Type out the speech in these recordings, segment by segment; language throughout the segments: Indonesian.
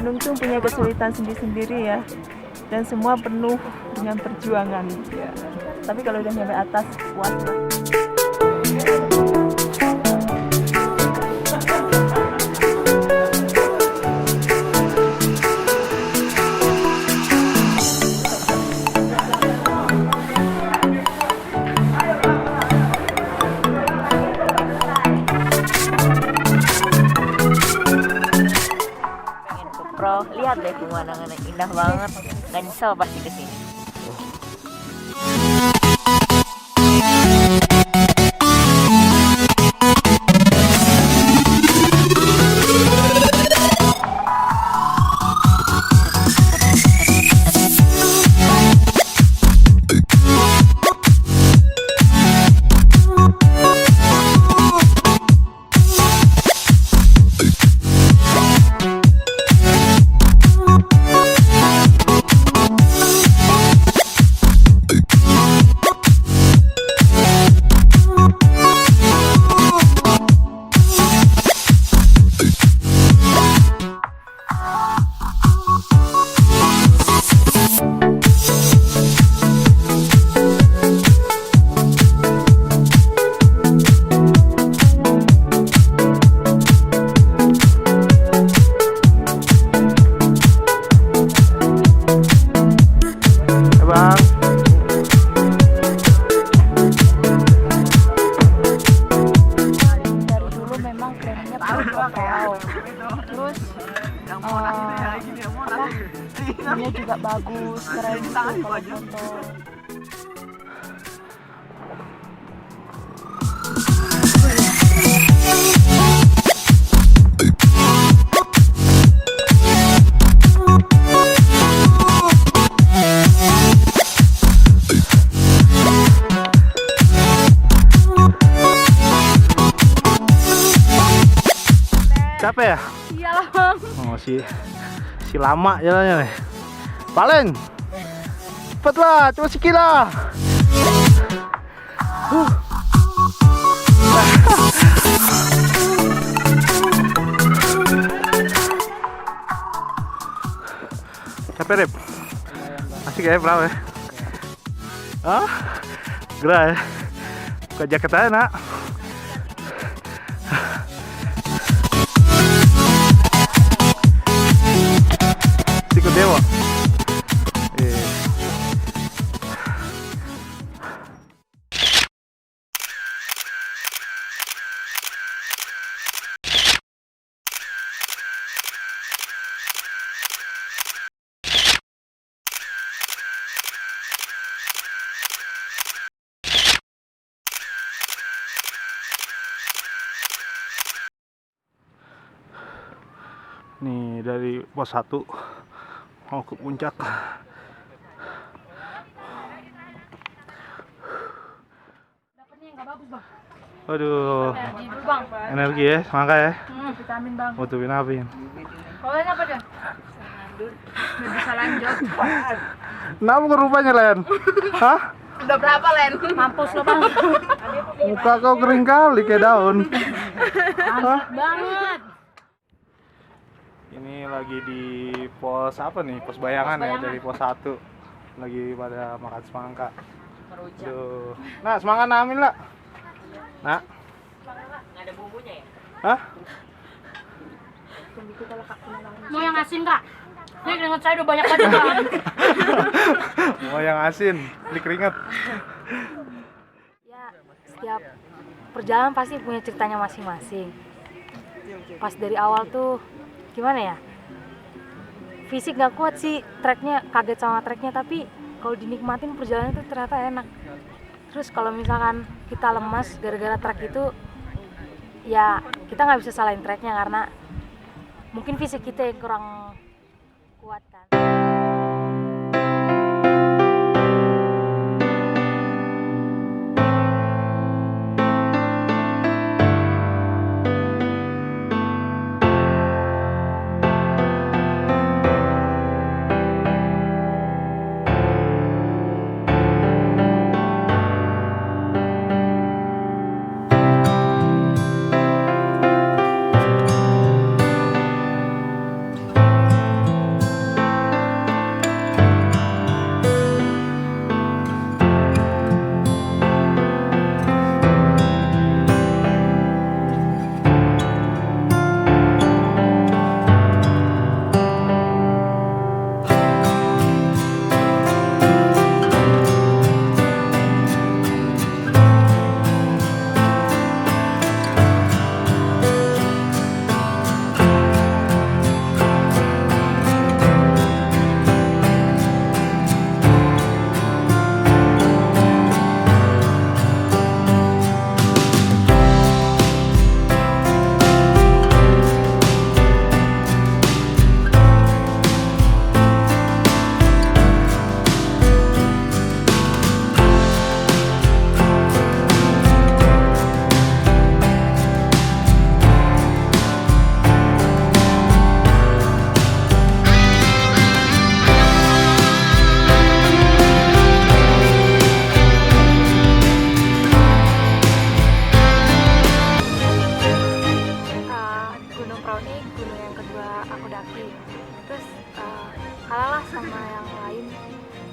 gunung tuh punya kesulitan sendiri-sendiri ya, dan semua penuh dengan perjuangan ya. Tapi kalau udah nyampe atas puas lah. Bro, lihat deh pemandangannya indah banget. Gak nyesel pasti kesini. Terus ini juga bagus, keren gitu kalau foto. Capek ya? Iyalah bang. Oh si lama jalannya nih. Palen, cepatlah, coba sikit lah. Capek Rep? Asik ya, berapa ya? Hah? Gerah ya? Buka jaket aja nak. Ikut dewa. Nih dari pos 1 mau ke puncak. Dapatnya yang nggak bagus bang. Aduh, Energi dulu bang. energi ya, semangat ya. Vitamin bang. Butuh vitamin. Kalau lain apa dah? Nggak bisa lanjut. Kenapa rupanya Len? Hah? Udah berapa Len? Mampus lo bang. Muka kau kering kali kayak daun. Hah? Banget. Ini lagi di pos apa nih? Pos bayangan ya, dari pos 1. Lagi pada makan semangka. Aduh. Nah, semangka namin lah. Nah. Nggak ada bumbunya ya? Hah? Mau yang asin kak? Ini keringat saya udah banyak banget bang. Mau yang asin, ini keringet. Ya, setiap perjalanan pasti punya ceritanya masing-masing. Pas dari awal tuh gimana ya, fisik gak kuat sih, treknya kaget sama treknya, tapi kalau dinikmatin perjalanan itu ternyata enak. Terus kalau misalkan kita lemas gara-gara trek itu, ya kita nggak bisa salahin treknya karena mungkin fisik kita yang kurang kuat kan.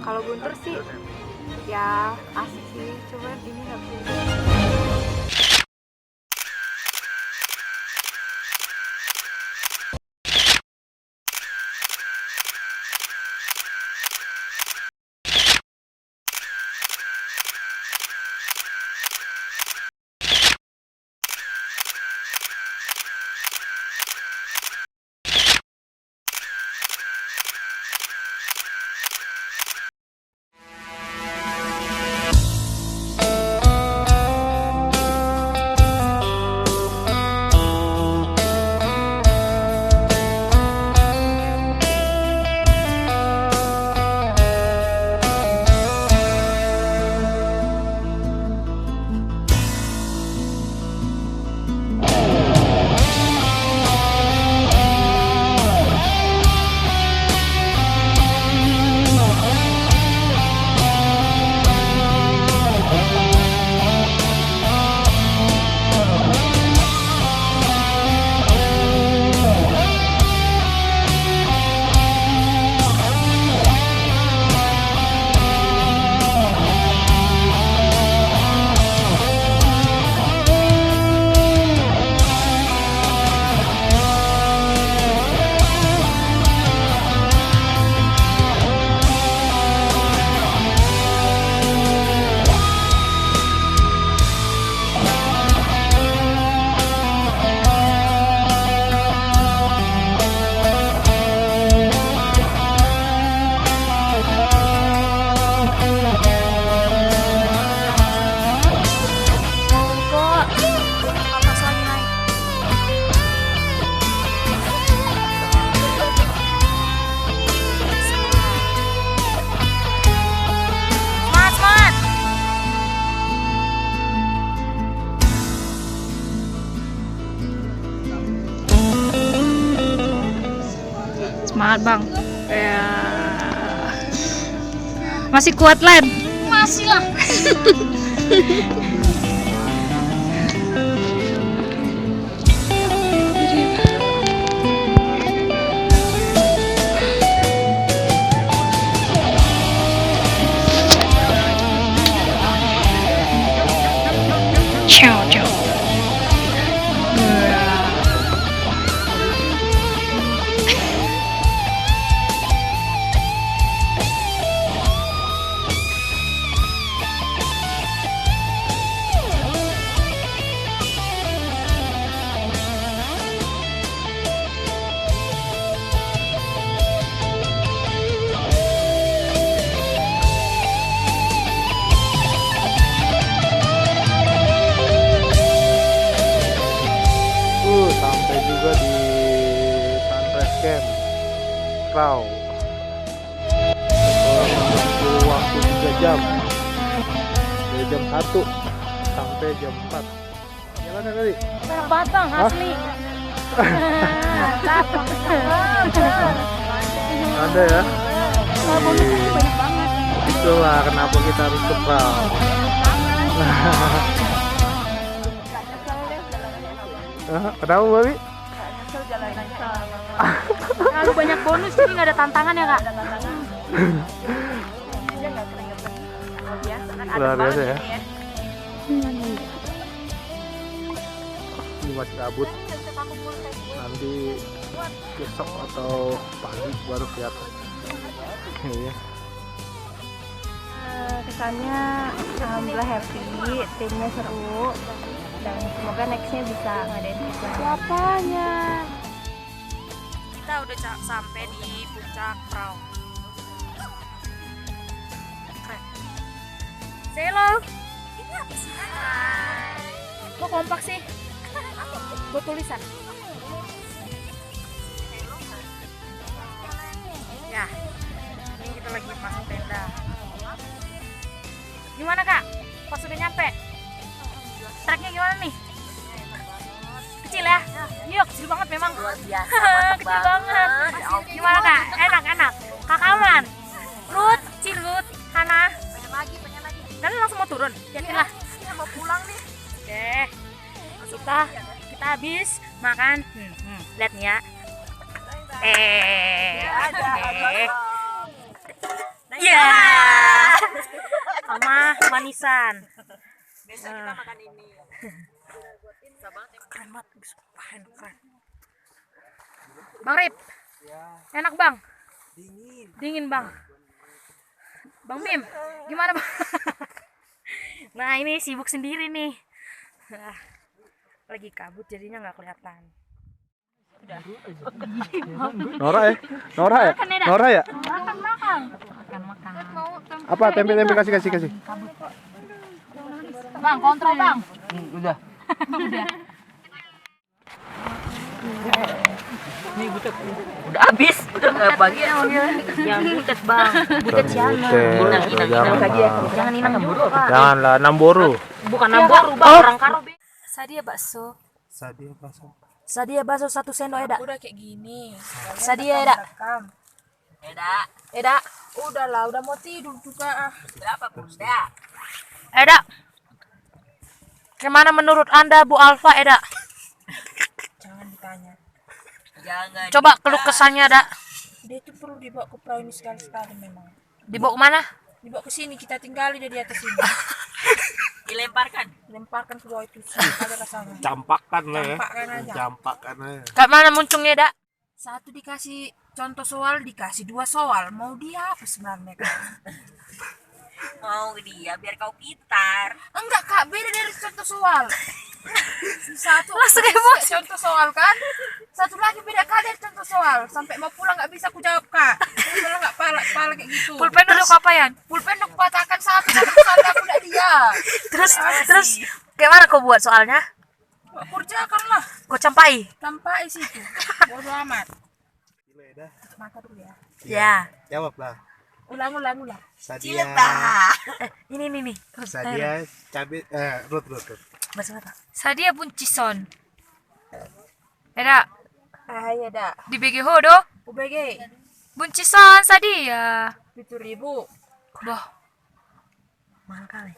Kalau Guntur sih ya asik sih, cuman ini nggak bisa. Semangat bang. Ya. Masih kuat Len? Masih lah. Ciao ciao. Sampai juga di Sunrise Camp Crow. Setelah waktu 3 jam dari jam 1 sampai jam 4. Jalannya tadi Enak banget bang, asli. Mantap, ada ya. banyak banget. Itulah kenapa kita harus ke Crow. Kenapa Babi? Nyesel jalanan sama. Terlalu banyak bonus, jadi nggak ada tantangan ya kak? Aja nggak keringetan. Luar biasa kan ada Luar biasa banget ya. ini ya. Ini masih kabut. Nanti besok atau pagi baru kelihatan. Iya. Kesannya alhamdulillah happy, timnya seru dan semoga nextnya bisa ngadain event. Siapanya? Kita udah sampai di puncak Prau. Keren. Say hello. Ini apa sih? Kok kompak sih? Buat tulisan. Ya, ini kita lagi masuk tenda. Gimana kak? Pas udah nyampe? Treknya gimana nih? Kecil ya? Iya kecil banget memang. Luar biasa, Kecil banget. Gimana kak? Enak. Kakak aman? Ruth, Cilut, Hana. Pengen lagi. Dan langsung mau turun? Yakinlah. Iya, mau pulang nih. Oke. Kita habis makan. Lihat nih ya. Ada. Ya. manisan. Biasa kita makan ini. Keren banget, keren. Bang Rip, enak bang? Dingin bang. Bang Bim, gimana bang? Nah ini sibuk sendiri nih. Lagi kabut jadinya nggak kelihatan. Nora ya? Nora ya? Makan. Apa tempe kasih. Bang, kontrol bang. Udah. Udah habis. Udah nggak bagi yang butet bang. Butet siapa? Jangan inang namburu. Janganlah Namboru. Bukan namboru bang, orang karo be. Sadia bakso. Sadia bakso 1 sendok Eda. Udah kayak gini. Sadia Eda. Eda. Udahlah, udah mau tidur juga. Berapa bunda? Eda. Gimana menurut Anda Bu Alfa Eda? Jangan ditanya. Jangan. Coba keluh kesannya Eda. Dia itu perlu dibawa ke perahu ini sekali-sekali memang. Dibawa kemana? Dibawa ke sini, kita tinggali dia di atas ini. Dilemparkan. Lemparkan ke bawah itu. Ada rasanya. Campakkan lah ya. Campakkan aja. Kayak mana muncungnya Eda? Satu dikasih contoh soal, dikasih 2 soal. Mau dia apa sebenarnya kan? Mau dia biar kau pintar. Enggak kak, beda dari contoh soal. Satu Langsung emosi. contoh soal kan, satu lagi beda kak dari contoh soal. Sampai mau pulang nggak bisa aku jawab kak. Kalau nggak pala kayak gitu. Pulpen udah kau apayan? Pulpen aku patahkan satu soalnya aku tidak dia. Terus kayak mana kau buat soalnya? Aku kerjakan lah, Kau campai? sampai situ. Bodoh amat. Maka dulu ya. Ya. Jawab lah. Ulang. Sadia. Ini nih. Sadia cabai rut. Bahasa apa? Sadia buncison. Eda, Ya dah. di BGH do? UBG Buncison Sadia. 7.000. Boh. Mahal kali.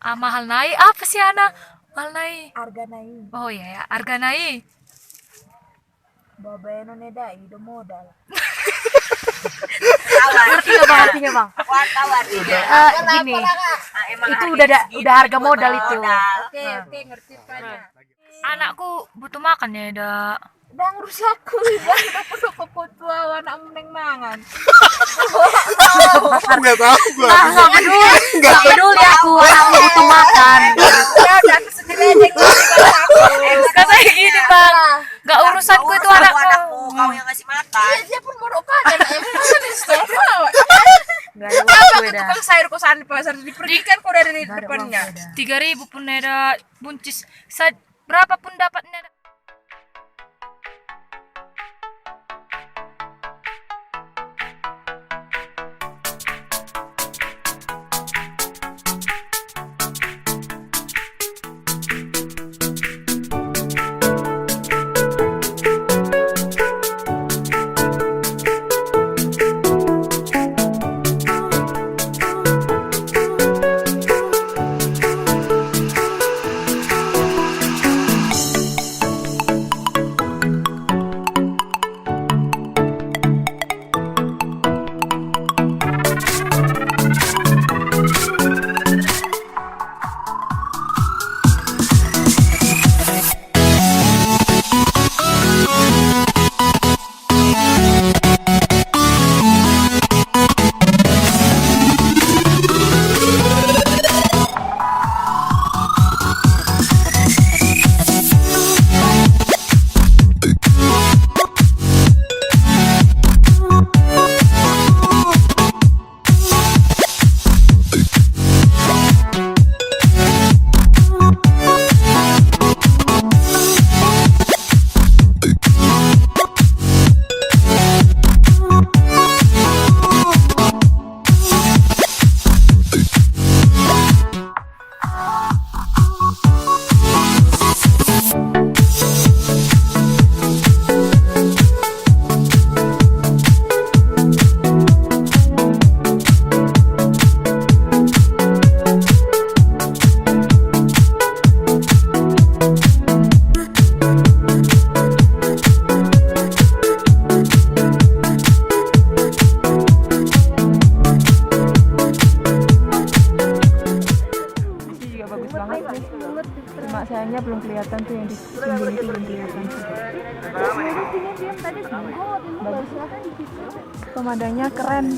Mahal naik apa sih anak? Mahal naik. Harga naik. Oh iya ya, harga naik. Babeno neda ido modal. Ngerti nggak bang artinya bang? Tahu artinya. Gini, Emang itu harganya udah harga modal itu. Oke, ngerti banyak. Anakku butuh makan ya, Eda. Udah ngurus aku, udah penuh kebutuhan anakmu neng mangan. Enggak tahu gua. Nggak peduli aku, anakku butuh makan. Ya udah aku sendiri aja yang ngurus aku. Katanya gini bang, nggak urusanku itu anakku. Kau yang ngasih makan. Dia pun baru kan anaknya manis tuh. Nggak ada Apa waktu ke Eda. tukang sayur kosan di pasar dipergikan kok dari Nggak ada depannya. waktu, Eda. 3.000 pun Eda buncis. Berapapun dapatnya Eda. kelihatan tuh yang di sini itu belum kelihatan. Bagus lah. Pemandangannya keren.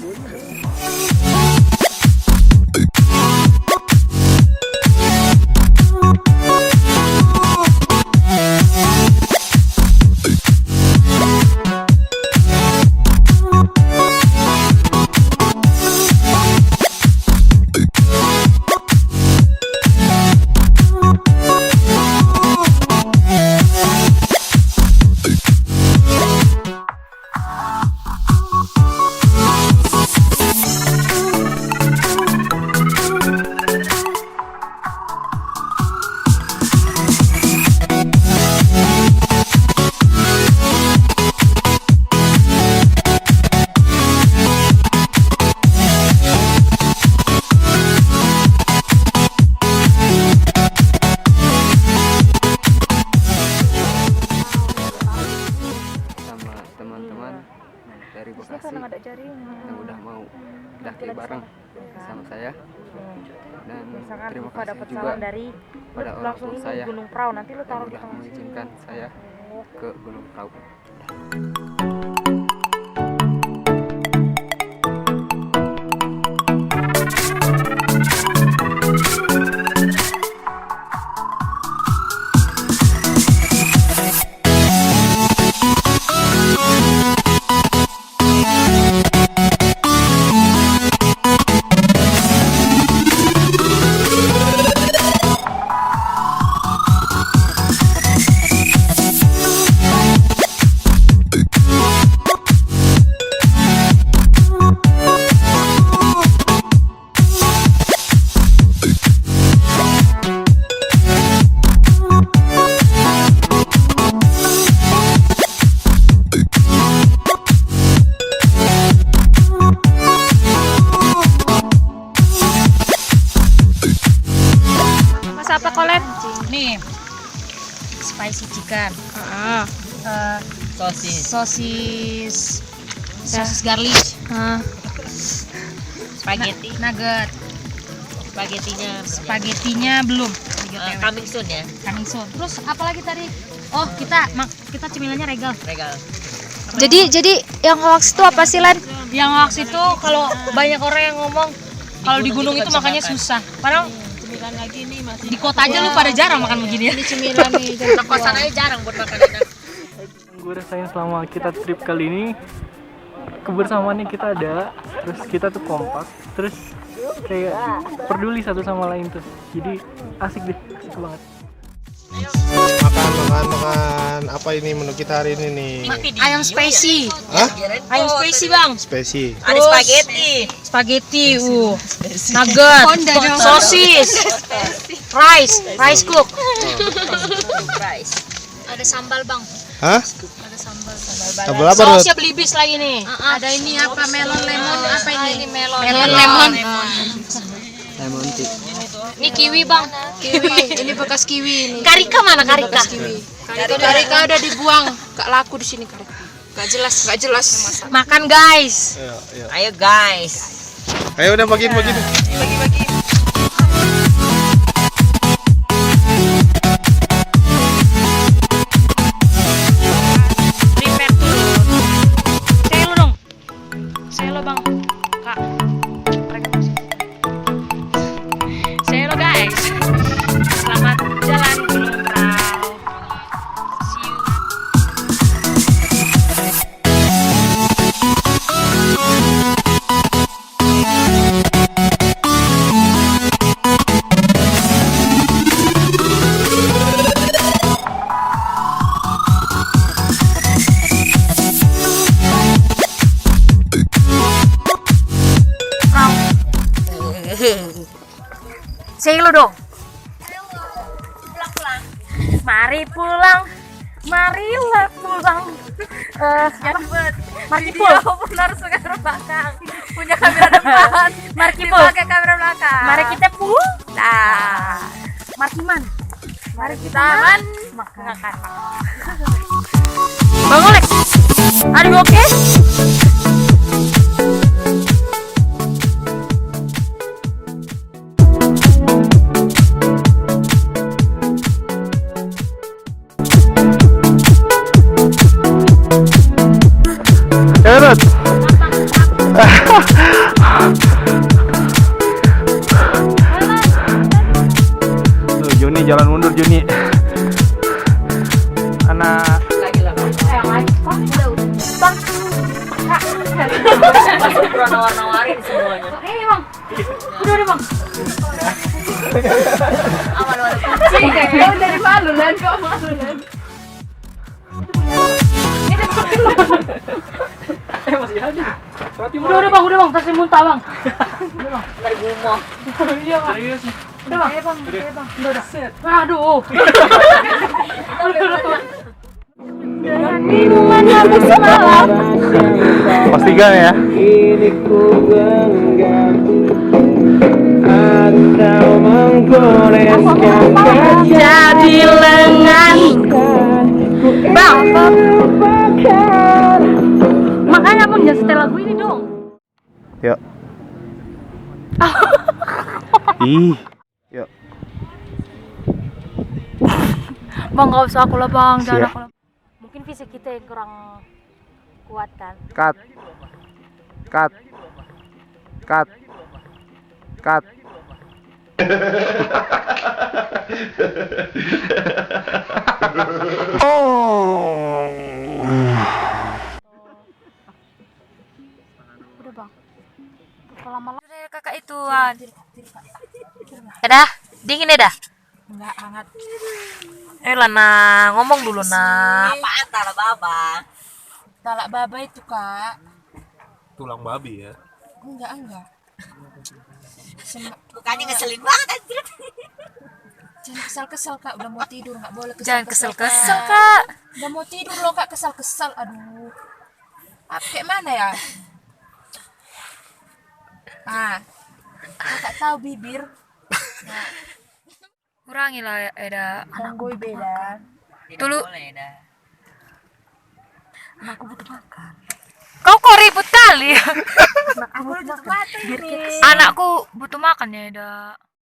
dari Bekasi yang udah mau daki bareng sama saya, dan terima kasih juga dari pada orang langsung tua ini saya Gunung Prau, nanti lu yang taruh di udah tengah sini. mengizinkan saya ke Gunung Prau. Apa kolet? Nih, spicy chicken, sosis garlic, spaghetti, nugget, spaghettinya belum, Coming soon ya. coming soon. Terus apa lagi tadi? Oh, kita cemilannya regal. Jadi yang hoax itu apa sih, Len? Yang hoax itu kalau banyak orang yang ngomong kalau di gunung itu makannya susah. Padahal di kota aja lu pada jarang makan begini ya. Kosan aja jarang buat makan enak. Gue rasain selama kita trip kali ini, kebersamaannya kita ada, terus kita tuh kompak, terus kayak peduli satu sama lain tuh. Jadi asik deh, asik banget. Makan apa ini menu kita hari ini nih? Ayam spicy. Hah? Ayam spicy, Bang. Spesi. Ada Spaghetti, nugget, sosis, rice cook. Ada sambal, Bang. Hah? Ada sambal. Sambal apa, Rut? Sausnya belibis lagi nih. Ada ini apa melon lemon apa ini? Melon lemon. Lemon tea. Ini kiwi, Bang. Ini bekas kiwi ini. Karika mana Karika? Karika udah dibuang, gak laku di sini Karika. Gak jelas. Makan, guys. Ayo guys. Ayo udah bagiin. Prepare dulu. Say lo dong. Say lo, Bang. Kak. Say lo, guys. Selamat jalan Gunung Prau. See you. Say lo dong. Mari pulang. Marilah pulang. Markipul. Benar kamera belakang. Punya kamera depan. Markipul. Pakai kamera belakang. Mari kita pulang. Markiman. Mari kita makan. Bang Olek. Are you okay? Tuh, Juni jalan mundur Juni. Anak Masuk nawar-nawarin semuanya. Bang, udah deh bang. Awal-awal kucing kayak dari malu lan kok malu lan. Masih ada. Udah bang, kasih muntah bang. Dari gumoh. Iya bang. Serius nih. Udah bang, udah. Aduh. pastikan ya. Jadi lengan bang, Makanya abang jangan setel lagu ini dong. Yuk. Ih. Yuk. Bang nggak usah aku lah bang, jangan Siap. aku lah. Mungkin fisik kita yang kurang kuat kan. Cut. Cut. Cut. Cut. Udah bang. Lama-lama kakak itu dah dingin ya dah nggak hangat. Lana ngomong dulu nah Apaan talak baba? Talak baba itu kak. Tulang babi ya. Enggak. Bukannya ngeselin banget anjir. Jangan kesel-kesel kak, udah mau tidur nggak boleh jangan kesel-kesel. kesel kak Udah mau tidur loh kak, kesel-kesel. Aduh. Apa kayak mana ya? Kakak tahu bibir. kurangilah Eda Gue beda. dulu Boleh dah. kau kok ribut kali Aku butuh mata ini. anakku butuh makan ya Eda